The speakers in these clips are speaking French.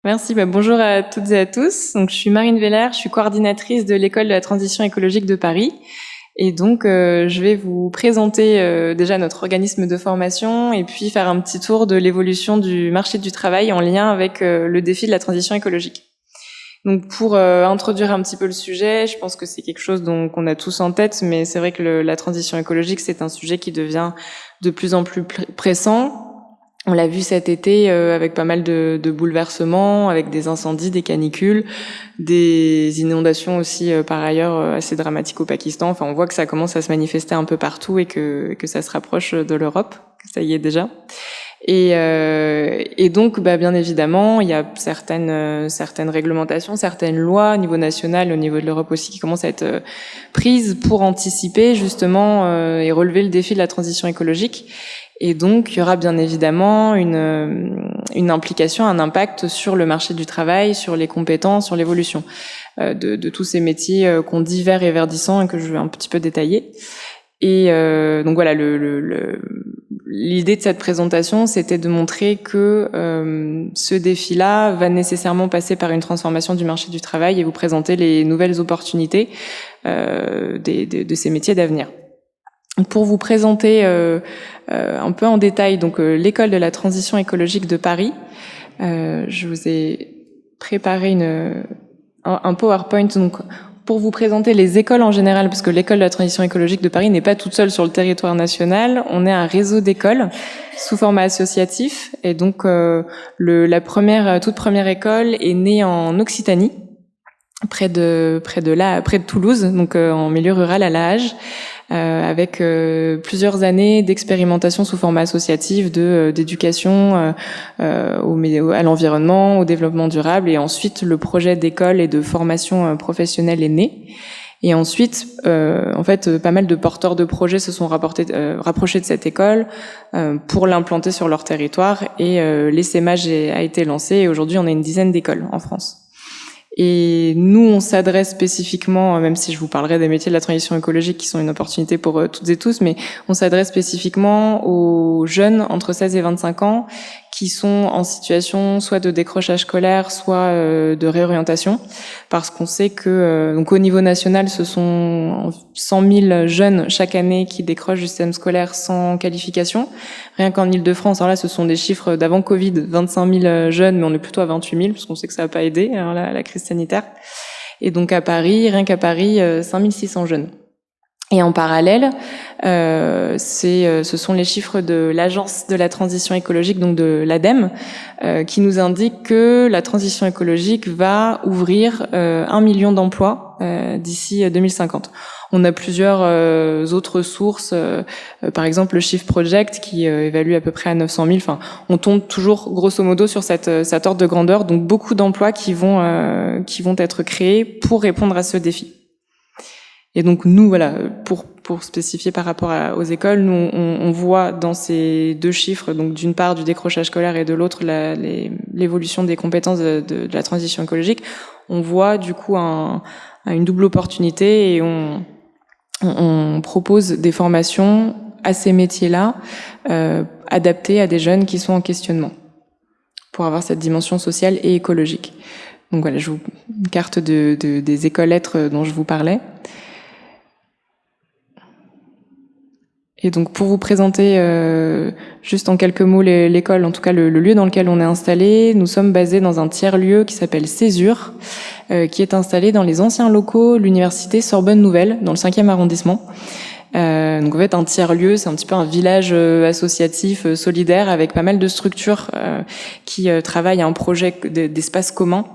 Merci, bonjour à toutes et à tous. Donc, je suis Marine Veller, je suis coordinatrice de l'École de la transition écologique de Paris. Et donc, je vais vous présenter déjà notre organisme de formation et puis faire un petit tour de l'évolution du marché du travail en lien avec le défi de la transition écologique. Donc, pour introduire un petit peu le sujet, je pense que c'est quelque chose qu'on a tous en tête, mais c'est vrai que la transition écologique, c'est un sujet qui devient de plus en plus pressant. On l'a vu cet été avec pas mal de bouleversements, avec des incendies, des canicules, des inondations aussi par ailleurs assez dramatiques au Pakistan. Enfin, on voit que ça commence à se manifester un peu partout et que ça se rapproche de l'Europe, que ça y est déjà. Et donc, bien évidemment, il y a certaines réglementations, certaines lois au niveau national, au niveau de l'Europe aussi, qui commencent à être prises pour anticiper justement et relever le défi de la transition écologique. Et donc, il y aura bien évidemment une implication, un impact sur le marché du travail, sur les compétences, sur l'évolution de tous ces métiers qu'on dit verts et verdissants et que je vais un petit peu détailler. Et donc voilà, l'idée de cette présentation, c'était de montrer que ce défi-là va nécessairement passer par une transformation du marché du travail et vous présenter les nouvelles opportunités de ces métiers d'avenir. Pour vous présenter un peu en détail donc l'école de la transition écologique de Paris, je vous ai préparé un PowerPoint donc pour vous présenter les écoles en général, parce que l'école de la transition écologique de Paris n'est pas toute seule sur le territoire national. On est un réseau d'écoles sous format associatif, et donc toute première école est née en Occitanie, près de Toulouse, donc en milieu rural à La Hage. Avec plusieurs années d'expérimentation sous format associatif, d'éducation à l'environnement, au développement durable, et ensuite le projet d'école et de formation professionnelle est né. Et ensuite, pas mal de porteurs de projets se sont rapprochés de cette école pour l'implanter sur leur territoire, et l'essaimage a été lancé, et aujourd'hui on a une dizaine d'écoles en France. Et nous, on s'adresse spécifiquement, même si je vous parlerai des métiers de la transition écologique qui sont une opportunité pour toutes et tous, mais on s'adresse spécifiquement aux jeunes entre 16 et 25 ans qui sont en situation soit de décrochage scolaire, soit de réorientation, parce qu'on sait que donc au niveau national, ce sont 100 000 jeunes chaque année qui décrochent du système scolaire sans qualification. Rien qu'en Île-de-France, alors là, ce sont des chiffres d'avant Covid, 25 000 jeunes, mais on est plutôt à 28 000, parce qu'on sait que ça n'a pas aidé la crise sanitaire. Et donc à Paris, rien qu'à Paris, 5 600 jeunes. Et en parallèle, ce sont les chiffres de l'Agence de la transition écologique, donc de l'ADEME, qui nous indiquent que la transition écologique va ouvrir 1 million d'emplois d'ici 2050. On a plusieurs autres sources, par exemple le Shift Project qui évalue à peu près à 900 000. Enfin, on tombe toujours grosso modo sur cet ordre de grandeur, donc beaucoup d'emplois qui vont être créés pour répondre à ce défi. Et donc nous, voilà, pour spécifier par rapport aux écoles, nous on voit dans ces deux chiffres, donc d'une part du décrochage scolaire et de l'autre l'évolution des compétences de la transition écologique, on voit du coup une double opportunité, et on propose des formations à ces métiers-là adaptées à des jeunes qui sont en questionnement pour avoir cette dimension sociale et écologique. Donc voilà, je vous une carte des écoles lettres dont je vous parlais. Et donc pour vous présenter juste en quelques mots l'école, en tout cas le lieu dans lequel on est installé, nous sommes basés dans un tiers-lieu qui s'appelle Césure, qui est installé dans les anciens locaux de l'université Sorbonne Nouvelle, dans le 5e arrondissement. Donc en fait un tiers-lieu, c'est un petit peu un village associatif solidaire avec pas mal de structures qui travaillent à un projet d'espace commun,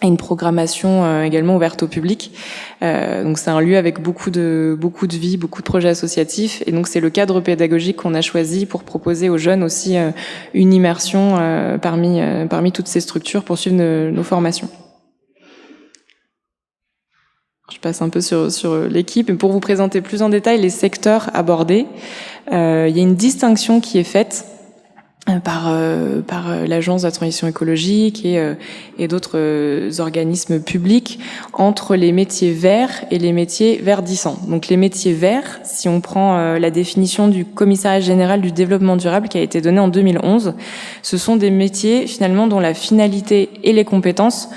et une programmation également ouverte au public. Donc c'est un lieu avec beaucoup de vie, beaucoup de projets associatifs, et donc c'est le cadre pédagogique qu'on a choisi pour proposer aux jeunes aussi une immersion parmi toutes ces structures pour suivre nos formations. Je passe un peu sur l'équipe, et pour vous présenter plus en détail les secteurs abordés, il y a une distinction qui est faite par l'Agence de la transition écologique et d'autres organismes publics entre les métiers verts et les métiers verdissants. Donc les métiers verts, si on prend la définition du Commissariat général du développement durable qui a été donnée en 2011, ce sont des métiers finalement dont la finalité et les compétences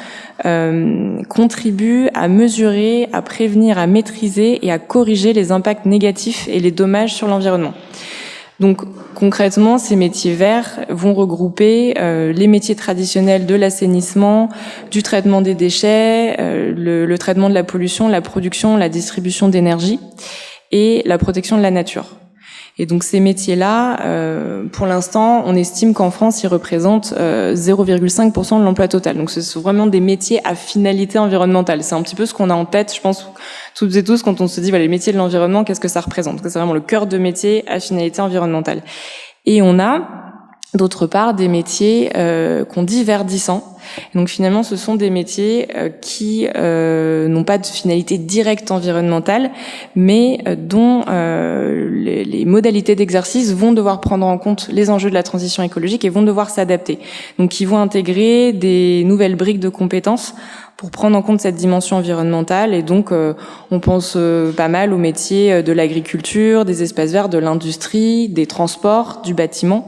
contribuent à mesurer, à prévenir, à maîtriser et à corriger les impacts négatifs et les dommages sur l'environnement. Donc concrètement, ces métiers verts vont regrouper les métiers traditionnels de l'assainissement, du traitement des déchets, le traitement de la pollution, la production, la distribution d'énergie et la protection de la nature. Et donc ces métiers-là, pour l'instant, on estime qu'en France, ils représentent 0,5% de l'emploi total. Donc ce sont vraiment des métiers à finalité environnementale. C'est un petit peu ce qu'on a en tête, je pense, toutes et tous, quand on se dit voilà, les métiers de l'environnement, qu'est-ce que ça représente? C'est vraiment le cœur de métier à finalité environnementale. Et on a, d'autre part, des métiers qu'on dit verdissants. Donc finalement, ce sont des métiers qui n'ont pas de finalité directe environnementale, mais dont les modalités d'exercice vont devoir prendre en compte les enjeux de la transition écologique et vont devoir s'adapter. Donc ils vont intégrer des nouvelles briques de compétences pour prendre en compte cette dimension environnementale. Et donc on pense pas mal aux métiers de l'agriculture, des espaces verts, de l'industrie, des transports, du bâtiment.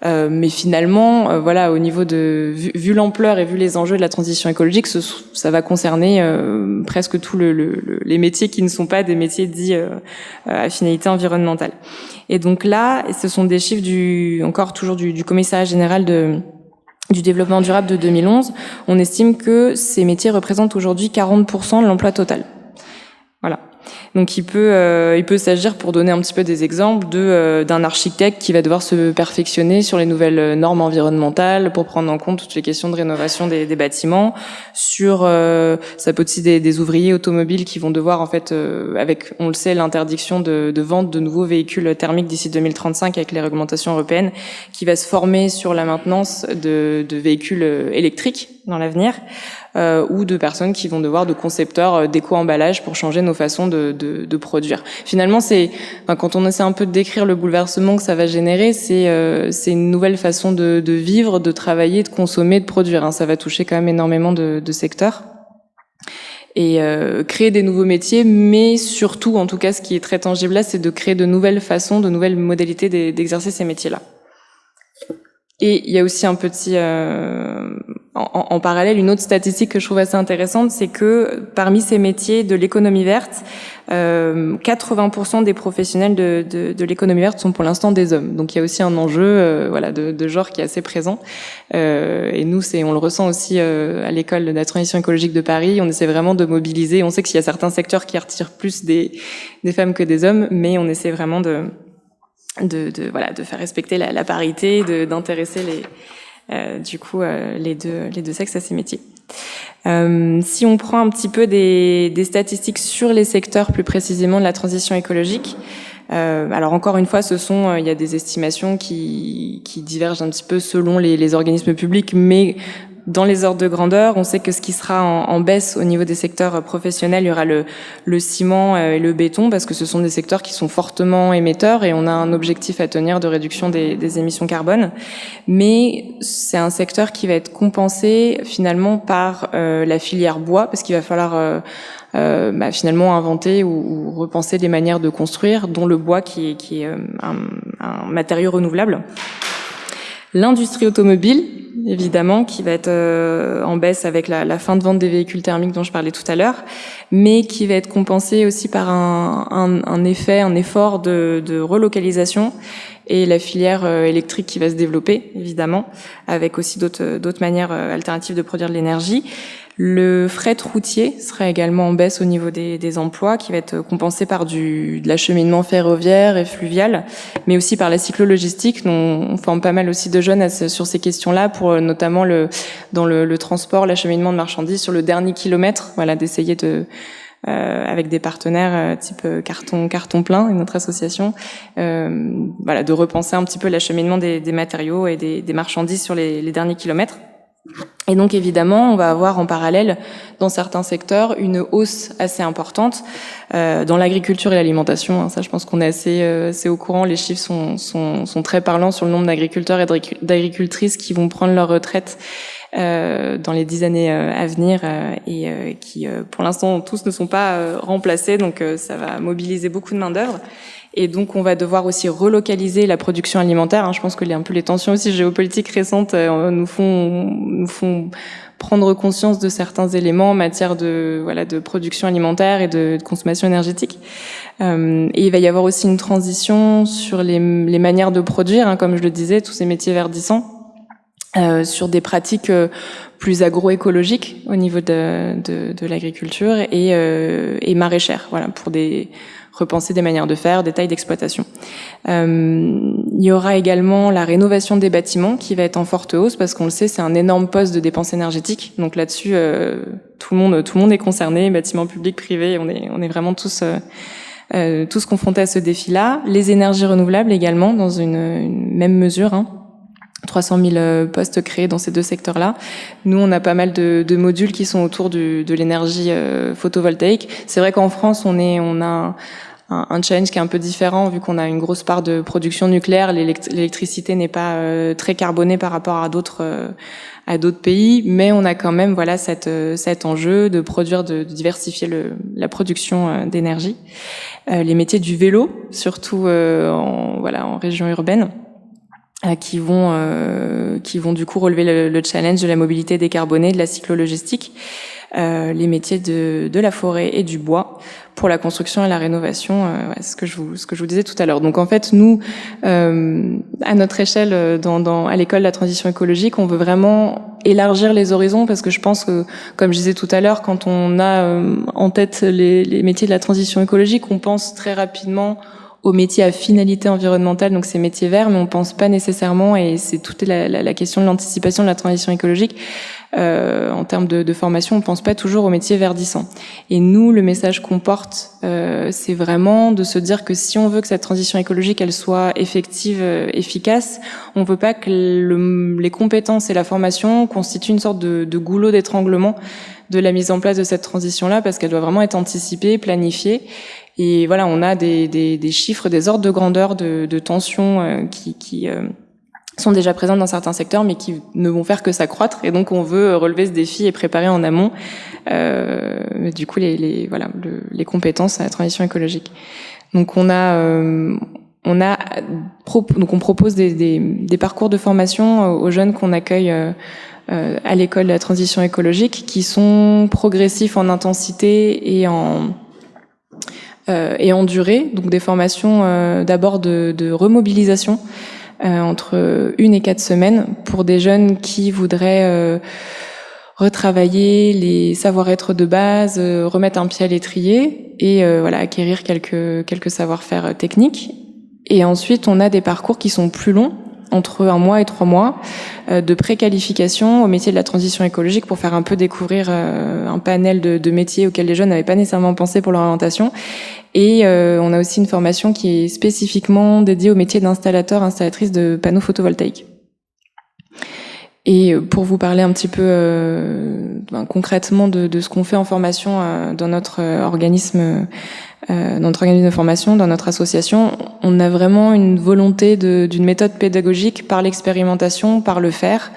Mais finalement, voilà, au niveau de vu l'ampleur et vu les enjeux de la transition écologique, ça va concerner presque tous les métiers qui ne sont pas des métiers dits à finalité environnementale. Et donc là, ce sont des chiffres toujours du Commissariat général du développement durable de 2011. On estime que ces métiers représentent aujourd'hui 40% de l'emploi total. Voilà. Donc il peut s'agir, pour donner un petit peu des exemples, d'un architecte qui va devoir se perfectionner sur les nouvelles normes environnementales pour prendre en compte toutes les questions de rénovation des bâtiments. Ça peut aussi des ouvriers automobiles qui vont devoir, en fait, avec, on le sait, l'interdiction de vente de nouveaux véhicules thermiques d'ici 2035 avec les réglementations européennes, qui va se former sur la maintenance de véhicules électriques dans l'avenir. Ou de personnes qui vont devoir de concepteurs d'éco-emballage pour changer nos façons de produire. Finalement, quand on essaie un peu de décrire le bouleversement que ça va générer, c'est une nouvelle façon de vivre, de travailler, de consommer, de produire. Hein. Ça va toucher quand même énormément de secteurs. Et créer des nouveaux métiers, mais surtout, en tout cas, ce qui est très tangible là, c'est de créer de nouvelles façons, de nouvelles modalités d'exercer ces métiers-là. Et il y a aussi un petit, en parallèle, une autre statistique que je trouve assez intéressante, c'est que parmi ces métiers de l'économie verte, 80% des professionnels de l'économie verte sont pour l'instant des hommes. Donc il y a aussi un enjeu, voilà, de genre qui est assez présent. Et nous, on le ressent aussi à l'école de la transition écologique de Paris. On essaie vraiment de mobiliser. On sait qu'il y a certains secteurs qui attirent plus des femmes que des hommes, mais on essaie vraiment de faire respecter la parité, d'intéresser les deux sexes à ces métiers. Si on prend un petit peu des statistiques sur les secteurs plus précisément de la transition écologique, alors encore une fois, il y a des estimations qui divergent un petit peu selon les organismes publics, mais dans les ordres de grandeur, on sait que ce qui sera en baisse au niveau des secteurs professionnels, il y aura le ciment et le béton, parce que ce sont des secteurs qui sont fortement émetteurs et on a un objectif à tenir de réduction des émissions carbone. Mais c'est un secteur qui va être compensé finalement par la filière bois, parce qu'il va falloir finalement inventer ou repenser des manières de construire, dont le bois qui est un matériau renouvelable. L'industrie automobile, évidemment, qui va être en baisse avec la fin de vente des véhicules thermiques dont je parlais tout à l'heure, mais qui va être compensée aussi par un effort de relocalisation et la filière électrique qui va se développer, évidemment, avec aussi d'autres manières alternatives de produire de l'énergie. Le fret routier sera également en baisse au niveau des emplois, qui va être compensé par de l'acheminement ferroviaire et fluvial, mais aussi par la cyclo-logistique. On forme pas mal aussi de jeunes sur ces questions-là, pour notamment dans le transport, l'acheminement de marchandises sur le dernier kilomètre, voilà, d'essayer avec des partenaires type carton plein et notre association, de repenser un petit peu l'acheminement des matériaux et des marchandises sur les derniers kilomètres. Et donc évidemment, on va avoir en parallèle, dans certains secteurs, une hausse assez importante dans l'agriculture et l'alimentation. Ça, je pense qu'on est assez au courant. Les chiffres sont très parlants sur le nombre d'agriculteurs et d'agricultrices qui vont prendre leur retraite dans les 10 années à venir et qui, pour l'instant, tous ne sont pas remplacés. Donc, ça va mobiliser beaucoup de main-d'œuvre. Et donc, on va devoir aussi relocaliser la production alimentaire. Je pense que un peu les tensions aussi géopolitiques récentes nous font prendre conscience de certains éléments en matière de production alimentaire et de consommation énergétique. Et il va y avoir aussi une transition sur les manières de produire, comme je le disais, tous ces métiers verdissants, sur des pratiques plus agroécologiques au niveau de l'agriculture et maraîchères, pour repenser des manières de faire, des tailles d'exploitation. Il y aura également la rénovation des bâtiments qui va être en forte hausse parce qu'on le sait, c'est un énorme poste de dépenses énergétiques. Donc là-dessus, tout le monde est concerné, bâtiments publics, privés, on est vraiment tous confrontés à ce défi-là. Les énergies renouvelables également dans une même mesure. 300 000 postes créés dans ces deux secteurs-là. Nous, on a pas mal de modules qui sont autour de l'énergie photovoltaïque. C'est vrai qu'en France, on a un challenge qui est un peu différent vu qu'on a une grosse part de production nucléaire. L'électricité n'est pas très carbonée par rapport à d'autres pays, mais on a quand même cet enjeu de produire, de diversifier la production d'énergie. Les métiers du vélo, surtout en région urbaine, qui vont du coup relever le challenge de la mobilité décarbonée, de la cyclo-logistique, les métiers de la forêt et du bois pour la construction et la rénovation, ce que je vous disais tout à l'heure. Donc en fait, nous, à notre échelle, à l'école de la transition écologique, on veut vraiment élargir les horizons parce que je pense que, comme je disais tout à l'heure, quand on a en tête les métiers de la transition écologique, on pense très rapidement aux métiers à finalité environnementale, donc ces métiers verts, mais on pense pas nécessairement, et c'est toute la question de l'anticipation de la transition écologique, en termes de formation, on pense pas toujours aux métiers verdissants. Et nous, le message qu'on porte, c'est vraiment de se dire que si on veut que cette transition écologique, elle soit effective, efficace, on veut pas que les compétences et la formation constituent une sorte de goulot d'étranglement de la mise en place de cette transition-là, parce qu'elle doit vraiment être anticipée, planifiée. Et voilà, on a des chiffres, des ordres de grandeur de tensions qui sont déjà présentes dans certains secteurs, mais qui ne vont faire que s'accroître. Et donc, on veut relever ce défi et préparer en amont, du coup, les compétences à la transition écologique. Donc, on propose des parcours de formation aux jeunes qu'on accueille à l'école de la transition écologique, qui sont progressifs en intensité et en durée, donc des formations d'abord de remobilisation entre 1 et 4 semaines pour des jeunes qui voudraient retravailler les savoir-être de base, remettre un pied à l'étrier et acquérir quelques savoir-faire techniques. Et ensuite, on a des parcours qui sont plus longs, entre 1 mois et 3 mois, de préqualification au métier de la transition écologique pour faire un peu découvrir un panel de métiers auxquels les jeunes n'avaient pas nécessairement pensé pour leur orientation. Et on a aussi une formation qui est spécifiquement dédiée au métier d'installateur, installatrice de panneaux photovoltaïques. Et pour vous parler un petit peu concrètement de ce qu'on fait en formation dans notre organisme de formation, dans notre association, on a vraiment une volonté d'une méthode pédagogique par l'expérimentation, par le faire,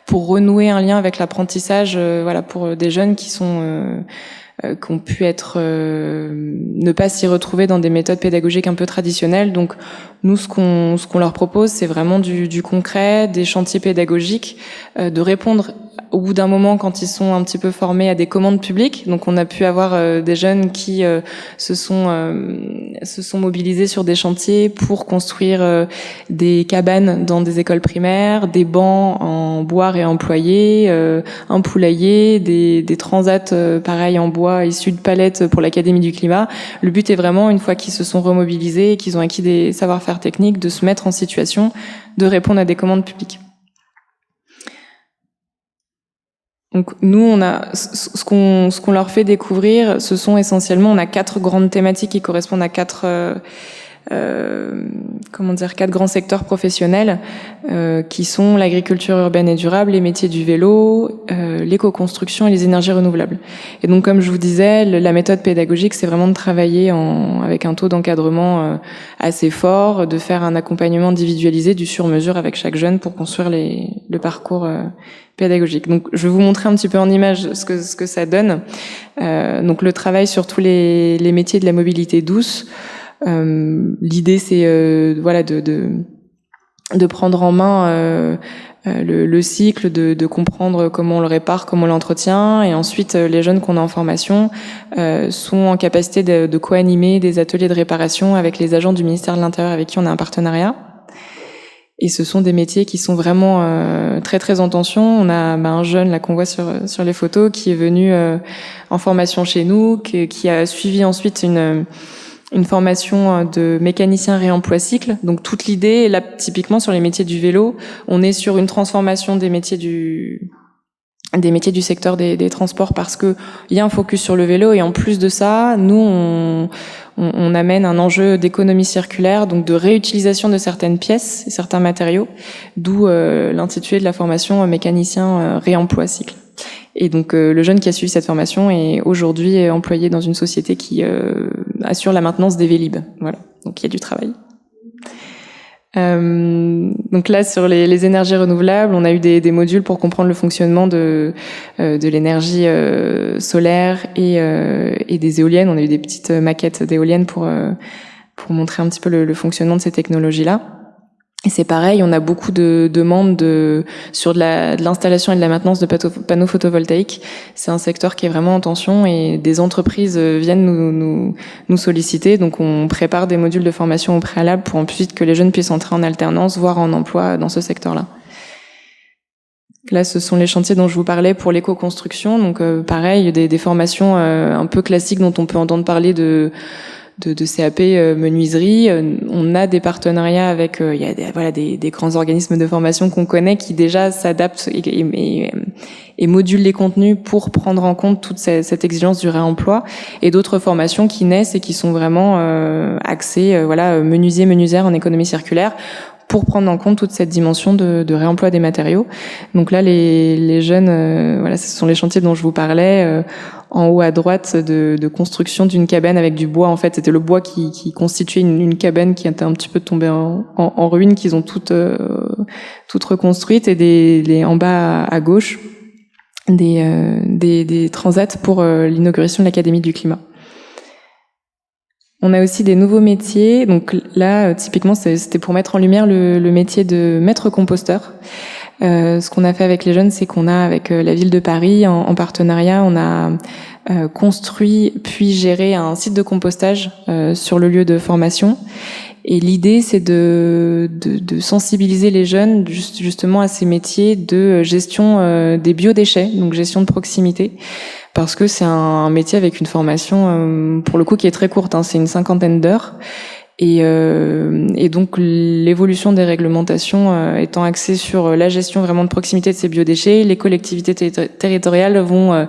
pour renouer un lien avec l'apprentissage, pour des jeunes qui ont pu ne pas s'y retrouver dans des méthodes pédagogiques un peu traditionnelles. Donc nous, ce qu'on leur propose, c'est vraiment du concret, des chantiers pédagogiques, de répondre au bout d'un moment, quand ils sont un petit peu formés, à des commandes publiques. Donc on a pu avoir des jeunes qui se sont mobilisés sur des chantiers pour construire des cabanes dans des écoles primaires, des bancs en bois réemployés, un poulailler, des transats pareil en bois issus de palettes pour l'Académie du climat. Le but est vraiment, une fois qu'ils se sont remobilisés et qu'ils ont acquis des savoir-faire techniques, de se mettre en situation de répondre à des commandes publiques. Donc nous, on a ce qu'on leur fait découvrir, ce sont essentiellement, on a 4 grandes thématiques qui correspondent à 4 quatre grands secteurs professionnels qui sont l'agriculture urbaine et durable, les métiers du vélo, l'éco-construction et les énergies renouvelables. Et donc, comme je vous disais, la méthode pédagogique, c'est vraiment de travailler avec un taux d'encadrement assez fort, de faire un accompagnement individualisé du sur-mesure avec chaque jeune pour construire le parcours pédagogique. Donc, je vais vous montrer un petit peu en image ce que ça donne. Donc, le travail sur tous les métiers de la mobilité douce. L'idée, c'est de prendre en main le cycle, de comprendre comment on le répare, comment on l'entretient, et ensuite les jeunes qu'on a en formation sont en capacité de co-animer des ateliers de réparation avec les agents du ministère de l'Intérieur avec qui on a un partenariat. Et ce sont des métiers qui sont vraiment très très en tension. On a un jeune là qu'on voit sur les photos qui est venu en formation chez nous, qui a suivi ensuite une formation de mécanicien réemploi cycle. Donc toute l'idée, là typiquement sur les métiers du vélo, on est sur une transformation des métiers du secteur des transports parce que il y a un focus sur le vélo, et en plus de ça, nous on amène un enjeu d'économie circulaire, donc de réutilisation de certaines pièces et certains matériaux, d'où l'intitulé de la formation mécanicien réemploi cycle. Et donc le jeune qui a suivi cette formation est aujourd'hui employé dans une société qui assure la maintenance des Vélib. Voilà, donc il y a du travail. Donc là, sur les énergies renouvelables, on a eu des modules pour comprendre le fonctionnement de l'énergie solaire et des éoliennes. On a eu des petites maquettes d'éoliennes pour montrer un petit peu le fonctionnement de ces technologies-là. Et c'est pareil, on a beaucoup de demandes sur de l'installation et de la maintenance de panneaux photovoltaïques. C'est un secteur qui est vraiment en tension et des entreprises viennent nous solliciter. Donc on prépare des modules de formation au préalable pour ensuite que les jeunes puissent entrer en alternance, voire en emploi dans ce secteur-là. Là, ce sont les chantiers dont je vous parlais pour l'éco-construction. Donc pareil, des formations un peu classiques dont on peut entendre parler de CAP menuiserie. On a des partenariats avec il y a des grands organismes de formation qu'on connaît qui déjà s'adaptent et modulent les contenus pour prendre en compte toute cette exigence du réemploi, et d'autres formations qui naissent et qui sont vraiment axées menuisière en économie circulaire pour prendre en compte toute cette dimension de réemploi des matériaux. Donc là, les jeunes, ce sont les chantiers dont je vous parlais. En haut à droite, de construction d'une cabane avec du bois. En fait, c'était le bois qui constituait une cabane qui était un petit peu tombée en ruine, qu'ils ont toute reconstruite, et en bas à gauche, des transats pour l'inauguration de l'Académie du climat. On a aussi des nouveaux métiers. Donc là, typiquement, c'était pour mettre en lumière le métier de maître composteur. Ce qu'on a fait avec les jeunes, c'est qu'on a, avec la ville de Paris, en partenariat, on a construit puis géré un site de compostage sur le lieu de formation. Et l'idée, c'est de sensibiliser les jeunes justement à ces métiers de gestion des biodéchets, donc gestion de proximité, parce que c'est un métier avec une formation pour le coup qui est très courte, c'est une 50aine d'heures. Et donc l'évolution des réglementations étant axée sur la gestion vraiment de proximité de ces biodéchets, les collectivités territoriales vont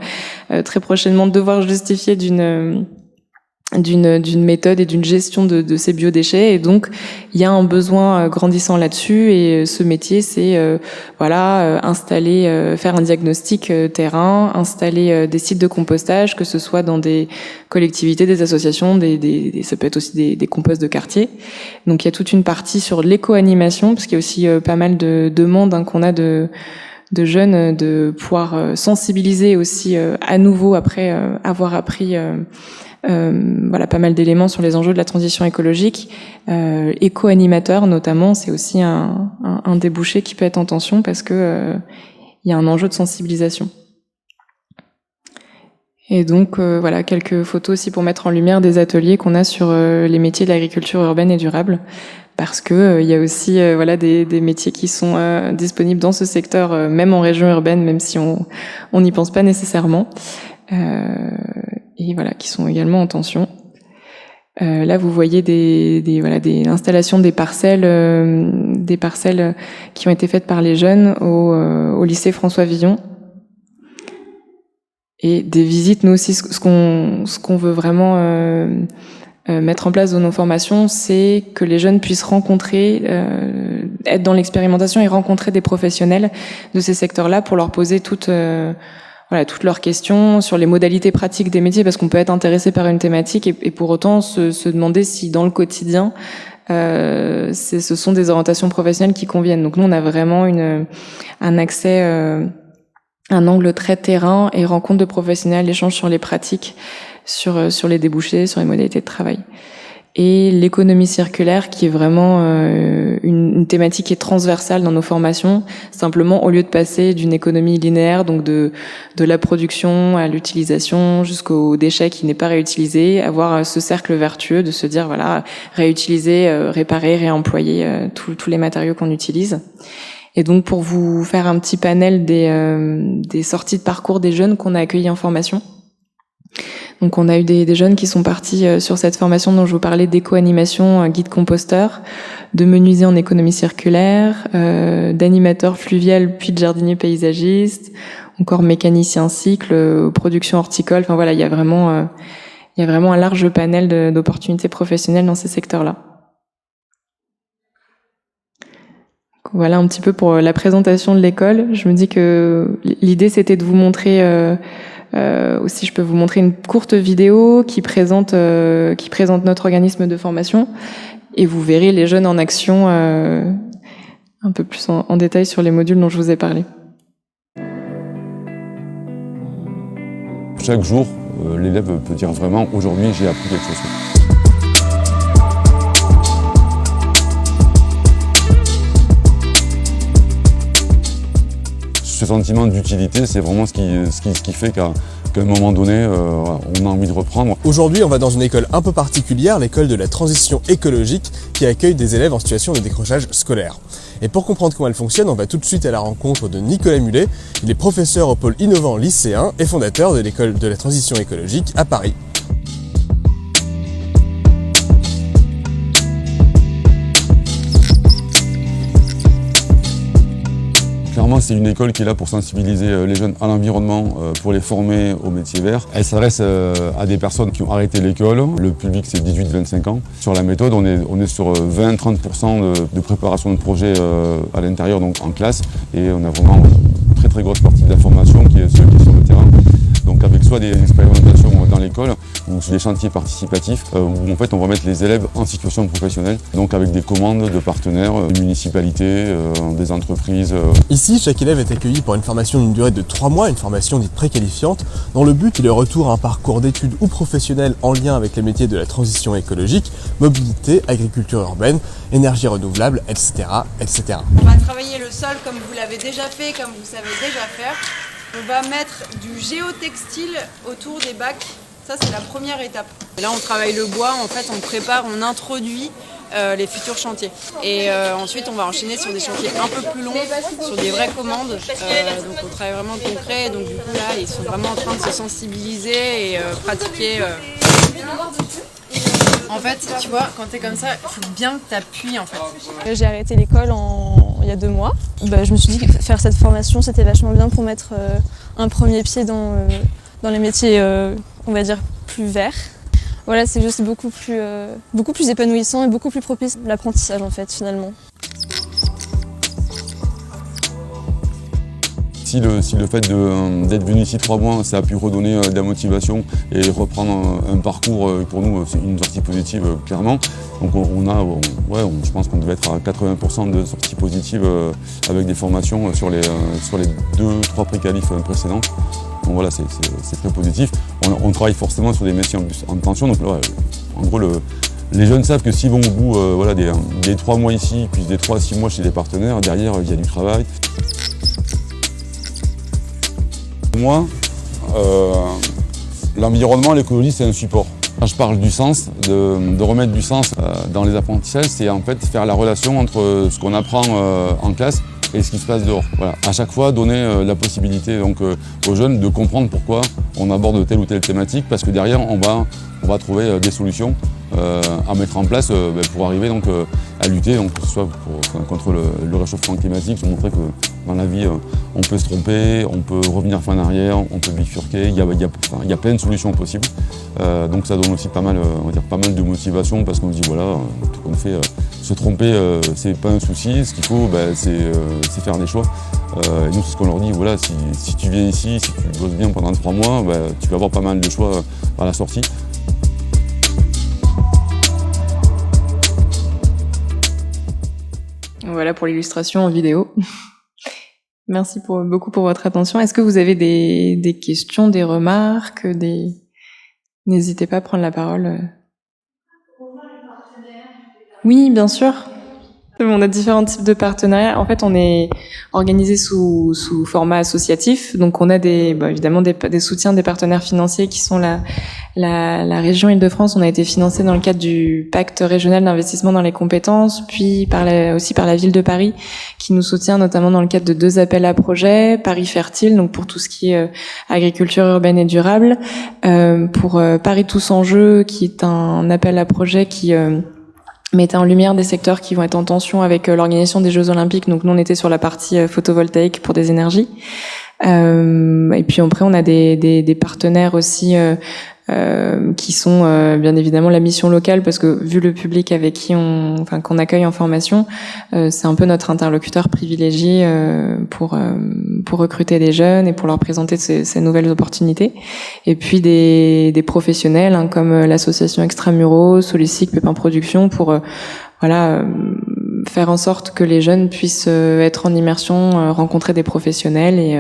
très prochainement devoir justifier d'une méthode et d'une gestion de ces biodéchets, et donc il y a un besoin grandissant là-dessus. Et ce métier, c'est installer, faire un diagnostic terrain, installer des sites de compostage, que ce soit dans des collectivités, des associations, ça peut être aussi des composts de quartier. Donc il y a toute une partie sur l'éco-animation, parce qu'il y a aussi pas mal de demandes qu'on a de jeunes, de pouvoir sensibiliser aussi à nouveau après avoir appris pas mal d'éléments sur les enjeux de la transition écologique. Éco-animateur notamment, c'est aussi un débouché qui peut être en tension, parce que il y a un enjeu de sensibilisation. Et donc quelques photos aussi pour mettre en lumière des ateliers qu'on a sur les métiers de l'agriculture urbaine et durable, parce que il y a aussi des métiers qui sont disponibles dans ce secteur, même en région urbaine, même si on n'y pense pas nécessairement. Et qui sont également en tension. Là, vous voyez des installations des parcelles qui ont été faites par les jeunes au lycée François Villon. Et des visites, nous aussi, ce qu'on veut vraiment mettre en place dans nos formations, c'est que les jeunes puissent rencontrer, être dans l'expérimentation et rencontrer des professionnels de ces secteurs-là pour leur poser toutes leurs questions sur les modalités pratiques des métiers, parce qu'on peut être intéressé par une thématique et pour autant se demander si dans le quotidien, ce sont des orientations professionnelles qui conviennent. Donc nous, on a vraiment un accès, un angle très terrain et rencontre de professionnels, échange sur les pratiques, sur les débouchés, sur les modalités de travail. Et l'économie circulaire, qui est vraiment une thématique qui est transversale dans nos formations. Simplement, au lieu de passer d'une économie linéaire, donc de la production à l'utilisation jusqu'au déchet qui n'est pas réutilisé, avoir ce cercle vertueux de se dire, voilà, réutiliser, réparer, réemployer tous les matériaux qu'on utilise. Et donc, pour vous faire un petit panel des sorties de parcours des jeunes qu'on a accueillis en formation. Donc on a eu des jeunes qui sont partis sur cette formation dont je vous parlais, d'éco-animation, guide composteur, de menuisier en économie circulaire, d'animateur fluvial puis de jardinier paysagiste, encore mécanicien cycle, production horticole. Enfin voilà, il y a vraiment un large panel d'opportunités professionnelles dans ces secteurs-là. Donc voilà un petit peu pour la présentation de l'école. Je me dis que l'idée c'était de vous montrer aussi, je peux vous montrer une courte vidéo qui présente notre organisme de formation et vous verrez les jeunes en action un peu plus en détail sur les modules dont je vous ai parlé. Chaque jour, l'élève peut dire vraiment « aujourd'hui j'ai appris quelque chose ». Ce sentiment d'utilité, c'est vraiment ce qui fait qu'à un moment donné, on a envie de reprendre. Aujourd'hui, on va dans une école un peu particulière, l'école de la transition écologique, qui accueille des élèves en situation de décrochage scolaire. Et pour comprendre comment elle fonctionne, on va tout de suite à la rencontre de Nicolas Mullet. Il est professeur au pôle innovant lycéen et fondateur de l'école de la transition écologique à Paris. Clairement, c'est une école qui est là pour sensibiliser les jeunes à l'environnement, pour les former au métier vert. Elle s'adresse à des personnes qui ont arrêté l'école. Le public, c'est 18-25 ans. Sur la méthode, on est sur 20-30% de préparation de projet à l'intérieur, donc en classe. Et on a vraiment une très grosse partie de la formation qui est sur le terrain. Donc avec soit des expérimentations dans l'école ou sur des chantiers participatifs où en fait on va mettre les élèves en situation professionnelle, donc avec des commandes de partenaires, des municipalités, des entreprises. Ici, chaque élève est accueilli pour une formation d'une durée de 3 mois, une formation dite préqualifiante, dont le but est le retour à un parcours d'études ou professionnel en lien avec les métiers de la transition écologique, mobilité, agriculture urbaine, énergie renouvelable, etc., etc. On va travailler le sol comme vous l'avez déjà fait, comme vous savez déjà faire. On va mettre du géotextile autour des bacs, ça c'est la première étape. Et là on travaille le bois, en fait on prépare, on introduit les futurs chantiers. Et ensuite on va enchaîner sur des chantiers un peu plus longs, sur des vraies commandes. Donc on travaille vraiment concret, donc du coup là ils sont vraiment en train de se sensibiliser et pratiquer. En fait, tu vois, quand t'es comme ça, il faut bien que t'appuies en fait. J'ai arrêté l'école il y a 2 mois. Je me suis dit que faire cette formation, c'était vachement bien pour mettre un premier pied dans les métiers, on va dire, plus verts. Voilà, c'est juste beaucoup plus épanouissant et beaucoup plus propice à l'apprentissage en fait, finalement. Si le fait d'être venu ici 3 mois, ça a pu redonner de la motivation et reprendre un parcours, pour nous, c'est une sortie positive, clairement. Donc je pense qu'on devait être à 80% de sorties positives avec des formations sur les 2-3 préqualifs précédentes. Donc voilà, c'est très positif. On travaille forcément sur des métiers en tension. Donc là, en gros, les jeunes savent que s'ils vont au bout des 3 mois ici, puis des 3 à 6 mois chez des partenaires, derrière, il y a du travail. Pour moi, l'environnement, l'écologie, c'est un support. Quand je parle du sens, de remettre du sens dans les apprentissages, c'est en fait faire la relation entre ce qu'on apprend en classe et ce qui se passe dehors. Voilà. À chaque fois, donner la possibilité donc, aux jeunes de comprendre pourquoi on aborde telle ou telle thématique, parce que derrière, on va trouver des solutions à mettre en place pour arriver donc, à lutter, donc, que ce soit contre le réchauffement climatique, pour montrer que dans la vie, on peut se tromper, on peut revenir en arrière, on peut bifurquer, il y a plein de solutions possibles. Donc ça donne aussi pas mal de motivation parce qu'on se dit voilà, tout qu'on fait, se tromper, c'est pas un souci, ce qu'il faut, c'est faire des choix. Et nous, c'est ce qu'on leur dit, voilà, si tu viens ici, si tu bosses bien pendant 3 mois, tu vas avoir pas mal de choix à la sortie. Voilà pour l'illustration en vidéo. Merci beaucoup pour votre attention. Est-ce que vous avez des questions, des remarques, N'hésitez pas à prendre la parole. Oui, bien sûr. On a différents types de partenariats. En fait, on est organisé sous format associatif. Donc, on a évidemment des soutiens des partenaires financiers qui sont la région Île-de-France. On a été financé dans le cadre du pacte régional d'investissement dans les compétences, puis aussi par la ville de Paris, qui nous soutient notamment dans le cadre de 2 appels à projets. Paris Fertile, donc pour tout ce qui est agriculture urbaine et durable. Pour Paris Tous Enjeux, qui est un appel à projets qui mettait en lumière des secteurs qui vont être en tension avec l'organisation des Jeux Olympiques. Donc nous, on était sur la partie photovoltaïque pour des énergies. Et puis après, on a des partenaires aussi qui sont bien évidemment la mission locale, parce que vu le public avec qui qu'on accueille en formation, c'est un peu notre interlocuteur privilégié pour recruter des jeunes et pour leur présenter ces nouvelles opportunités. Et puis des professionnels comme l'association Extramuros, Solicic, Pépin Production, pour faire en sorte que les jeunes puissent être en immersion, rencontrer des professionnels et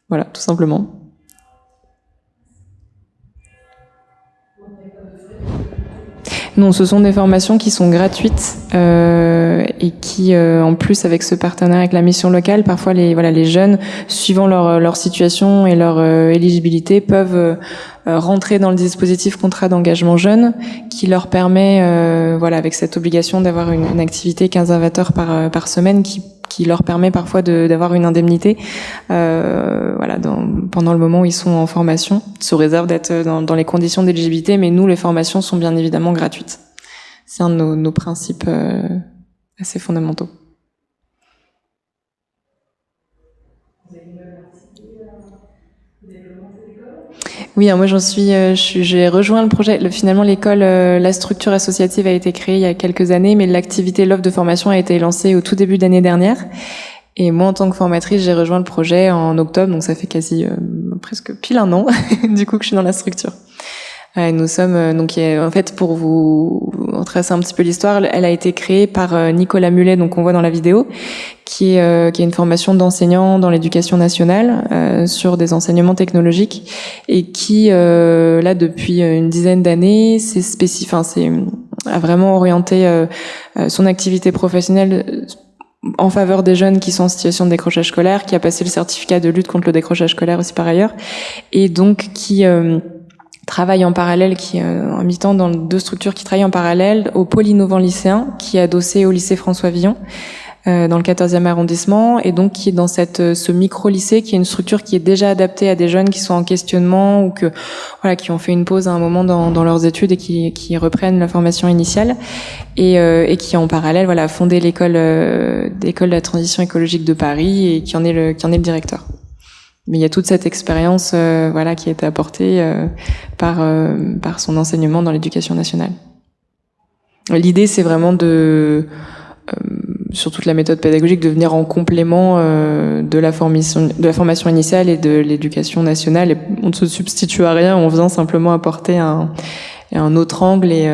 voilà, tout simplement. Non, ce sont des formations qui sont gratuites et qui, en plus, avec ce partenariat avec la mission locale, parfois les jeunes, suivant leur situation et leur éligibilité, peuvent rentrer dans le dispositif contrat d'engagement jeune, qui leur permet, avec cette obligation d'avoir une activité 15 heures par semaine, qui leur permet parfois d'avoir une indemnité pendant le moment où ils sont en formation, sous réserve d'être dans les conditions d'éligibilité, mais nous, les formations sont bien évidemment gratuites. C'est un de nos principes assez fondamentaux. Oui, moi j'ai rejoint le projet. Finalement, l'école, la structure associative a été créée il y a quelques années, mais l'activité, l'offre de formation a été lancée au tout début d'année dernière. Et moi, en tant que formatrice, j'ai rejoint le projet en octobre, donc ça fait quasi presque pile 1 an, du coup, que je suis dans la structure. Nous sommes en fait, pour vous tracer un petit peu l'histoire, elle a été créée par Nicolas Mullet, donc on voit dans la vidéo, qui est une formation d'enseignant dans l'éducation nationale sur des enseignements technologiques, et qui là depuis une dizaine d'années a vraiment orienté son activité professionnelle en faveur des jeunes qui sont en situation de décrochage scolaire, qui a passé le certificat de lutte contre le décrochage scolaire aussi par ailleurs, et donc qui travaille en parallèle, qui est en mi-temps dans 2 structures qui travaillent en parallèle, au pôle innovant lycéen, qui est adossé au lycée François Villon, dans le 14e arrondissement, et donc qui est dans ce micro-lycée, qui est une structure qui est déjà adaptée à des jeunes qui sont en questionnement ou qui ont fait une pause à un moment dans leurs études et qui reprennent la formation initiale, et qui en parallèle a fondé l'école de la transition écologique de Paris, et qui en est le directeur. Mais il y a toute cette expérience qui a été apportée par son enseignement dans l'éducation nationale. L'idée, c'est vraiment sur toute la méthode pédagogique, de venir en complément de la formation initiale et de l'éducation nationale. Et on ne se substitue à rien, on vient simplement apporter un autre angle et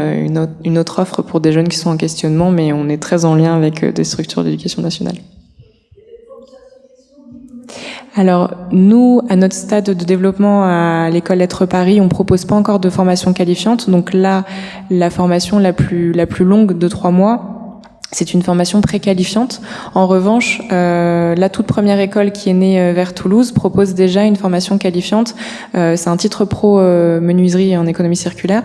une autre offre pour des jeunes qui sont en questionnement, mais on est très en lien avec des structures d'éducation nationale. Alors, nous, à notre stade de développement à l'école Lettres Paris, on propose pas encore de formation qualifiante. Donc là, la formation la plus longue de 3 mois, c'est une formation préqualifiante. En revanche, la toute première école qui est née vers Toulouse propose déjà une formation qualifiante. C'est un titre pro menuiserie en économie circulaire.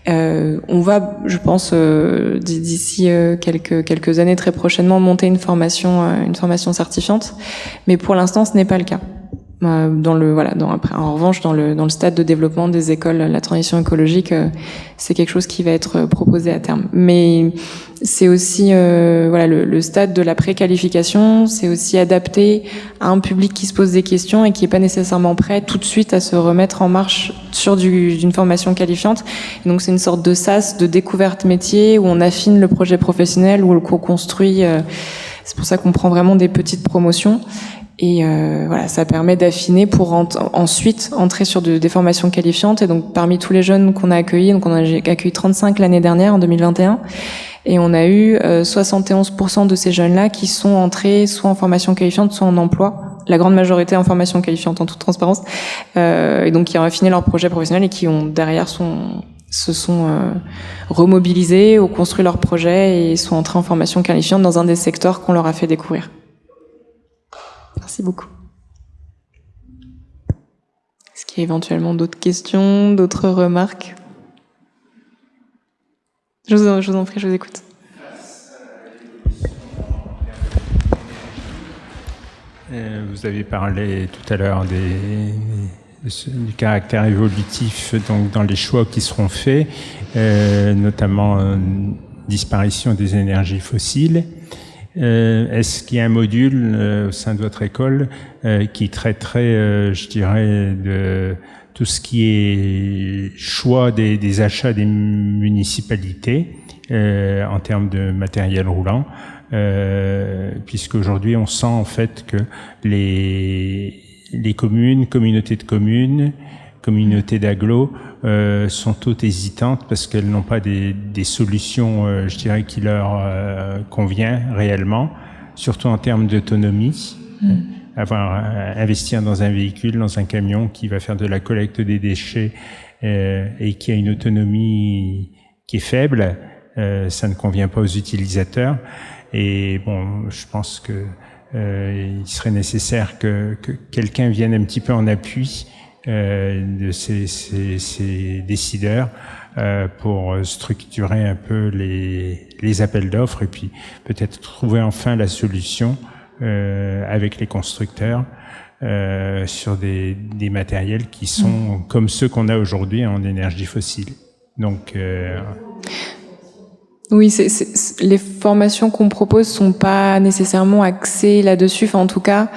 On va, je pense, d'ici quelques années, très prochainement, monter une formation certifiante, mais pour l'instant, ce n'est pas le cas. En revanche, dans le stade de développement des écoles, la transition écologique, c'est quelque chose qui va être proposé à terme. Mais c'est aussi, le stade de la préqualification, c'est aussi adapté à un public qui se pose des questions et qui est pas nécessairement prêt tout de suite à se remettre en marche sur d'une formation qualifiante. Et donc c'est une sorte de sas, de découverte métier où on affine le projet professionnel, où on le co-construit. C'est pour ça qu'on prend vraiment des petites promotions. Et ça permet d'affiner pour ensuite entrer sur des formations qualifiantes. Et donc parmi tous les jeunes qu'on a accueillis, donc on a accueilli 35 l'année dernière, en 2021, et on a eu 71% de ces jeunes-là qui sont entrés soit en formation qualifiante, soit en emploi. La grande majorité en formation qualifiante, en toute transparence, et donc qui ont affiné leur projet professionnel et qui ont derrière se sont remobilisés ou construit leur projet et sont entrés en formation qualifiante dans un des secteurs qu'on leur a fait découvrir. Merci beaucoup. Est-ce qu'il y a éventuellement d'autres questions, d'autres remarques? Je vous en prie, je vous écoute. Vous avez parlé tout à l'heure du caractère évolutif donc dans les choix qui seront faits, notamment disparition des énergies fossiles. Est-ce qu'il y a un module au sein de votre école qui traiterait, je dirais, de tout ce qui est choix des achats des municipalités en termes de matériel roulant, puisqu'aujourd'hui on sent en fait que les communes, communautés de communes, communautés d'agglos sont toutes hésitantes parce qu'elles n'ont pas des solutions, je dirais, qui leur convient réellement, surtout en termes d'autonomie. Investir dans un véhicule, dans un camion qui va faire de la collecte des déchets et qui a une autonomie qui est faible, ça ne convient pas aux utilisateurs. Et bon, je pense que il serait nécessaire que quelqu'un vienne un petit peu en appui de ces décideurs pour structurer un peu les appels d'offres et puis peut-être trouver enfin la solution avec les constructeurs sur des matériels qui sont comme ceux qu'on a aujourd'hui en énergie fossile. Donc oui, les formations qu'on propose sont pas nécessairement axées là-dessus. Enfin, en tout cas,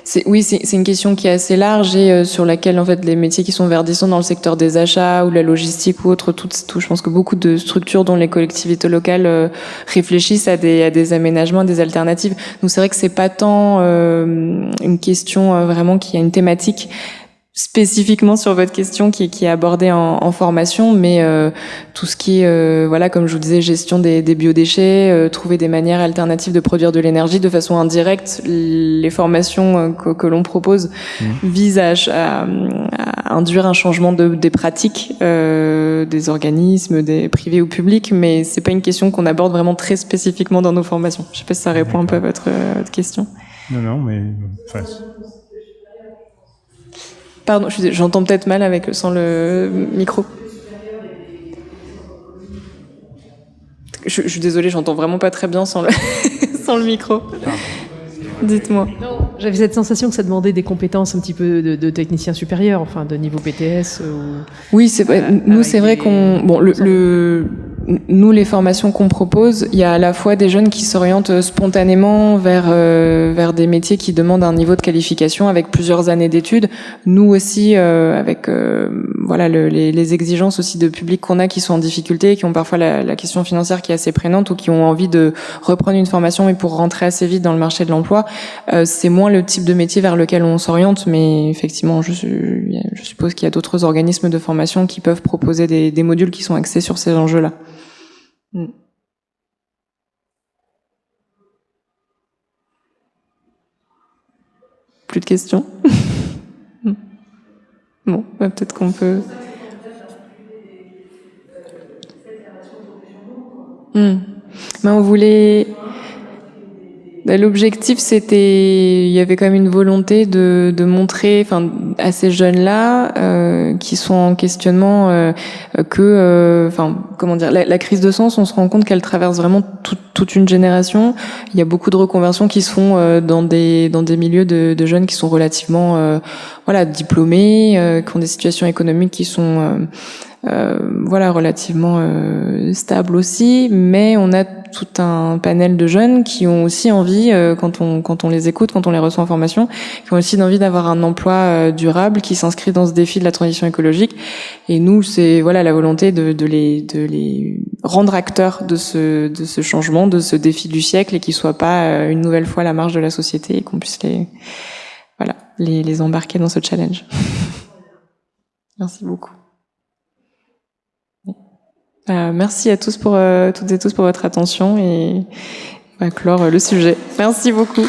c'est une question qui est assez large et sur laquelle en fait les métiers qui sont verdissants dans le secteur des achats ou la logistique ou autre, tout, je pense que beaucoup de structures dont les collectivités locales réfléchissent à des aménagements, des alternatives. Donc c'est vrai que c'est pas tant une question vraiment qui a une thématique spécifiquement sur votre question qui est abordée en formation, mais tout ce qui est comme je vous disais, gestion des biodéchets, trouver des manières alternatives de produire de l'énergie de façon indirecte. Les formations que l'on propose visent à induire un changement des pratiques des organismes, des privés ou publics, mais c'est pas une question qu'on aborde vraiment très spécifiquement dans nos formations. Je sais pas si ça répond un peu à votre question. Non, mais Pardon, j'entends peut-être mal sans le micro. Je suis désolée, j'entends vraiment pas très bien sans le micro. Dites-moi. Non, j'avais cette sensation que ça demandait des compétences un petit peu de technicien supérieur, enfin de niveau BTS. Oui, c'est vrai. Nous, c'est vrai nous, les formations qu'on propose, il y a à la fois des jeunes qui s'orientent spontanément vers des métiers qui demandent un niveau de qualification avec plusieurs années d'études. Nous aussi, avec les exigences aussi de public qu'on a qui sont en difficulté, qui ont parfois la question financière qui est assez prégnante ou qui ont envie de reprendre une formation mais pour rentrer assez vite dans le marché de l'emploi. C'est moins le type de métier vers lequel on s'oriente, mais effectivement, je suppose qu'il y a d'autres organismes de formation qui peuvent proposer des modules qui sont axés sur ces enjeux-là. Plus de questions? Bon, peut-être qu'on peut... on voulait... L'objectif, il y avait quand même une volonté de montrer, enfin, à ces jeunes-là, qui sont en questionnement, comment dire, la crise de sens, on se rend compte qu'elle traverse vraiment toute une génération. Il y a beaucoup de reconversions qui se font dans des milieux de jeunes qui sont relativement, diplômés, qui ont des situations économiques qui sont relativement stable aussi, mais on a tout un panel de jeunes qui ont aussi envie, quand on les écoute, quand on les reçoit en formation, qui ont aussi envie d'avoir un emploi durable qui s'inscrit dans ce défi de la transition écologique. Et nous, c'est la volonté de les rendre acteurs de ce changement, de ce défi du siècle, et qu'ils soient pas une nouvelle fois à la marge de la société, et qu'on puisse les embarquer dans ce challenge. Merci beaucoup. Merci à tous toutes et tous pour votre attention, et on va clore le sujet. Merci beaucoup.